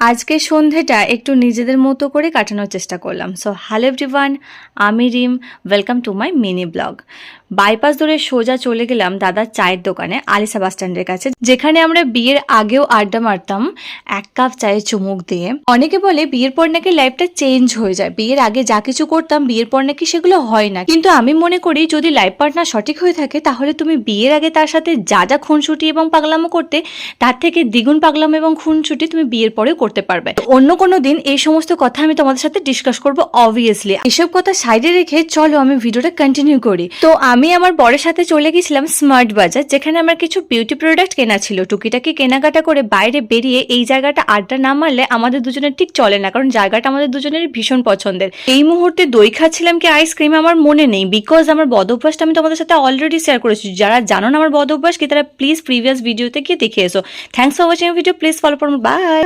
আজকের সন্ধেটা একটু নিজেদের মতো করে কাটানোর চেষ্টা করলাম। সো হ্যালো এভরিওয়ান, আমি Rim. Welcome to my mini blog. Bypass ধরে সোজা চলে গেলাম দাদার চায়ের দোকানে আলিসা বাস স্ট্যান্ডের কাছে, যেখানে আমরা বিয়ের আগেও আড্ডা মারতাম এক কাপ চায়ের চুমুক দিয়ে। অনেকে বলে বিয়ের পর নাকি লাইফটা চেঞ্জ হয়ে যায়, বিয়ের আগে যা কিছু করতাম বিয়ের পর নাকি সেগুলো হয় না। কিন্তু আমি মনে করি যদি লাইফ পার্টনার সঠিক হয়ে থাকে তাহলে তুমি বিয়ের আগে তার সাথে যা যা খুনসুটি এবং পাগলামো করতে, তার থেকে দ্বিগুণ পাগলামো এবং খুনসুটি তুমি বিয়ের পরেও করতে পারবে। অন্য কোনো দিন এই সমস্ত কথা আমি তোমাদের সাথে ডিসকাস করবো অবভিয়াসলি। এসব কথা সাইডে রেখে চলো আমি ভিডিওটা কন্টিনিউ করি। তো আমি আমার বরের সাথে চলে গেছিলাম স্মার্ট বাজার, যেখানে আমার কিছু বিউটি প্রোডাক্ট কেনা ছিল। টুকিটাকি কেনাকাটা করে বাইরে বেরিয়ে এই জায়গাটা আড্ডা না মারলে আমাদের দুজনের ঠিক চলে না, কারণ জায়গাটা আমাদের দুজনের ভীষণ পছন্দের। এই মুহূর্তে দই খাচ্ছিলাম কি আইসক্রিম আমার মনে নেই, বিকজ আমার বদ অভ্যাসটা আমি তোমাদের সাথে অলরেডি শেয়ার করেছি। যারা জানো না আমার বদ অভ্যাস কি, তারা প্লিজ প্রিভিয়াস ভিডিওতে গিয়ে দেখে এসো। Thanks for watching video, please follow for by.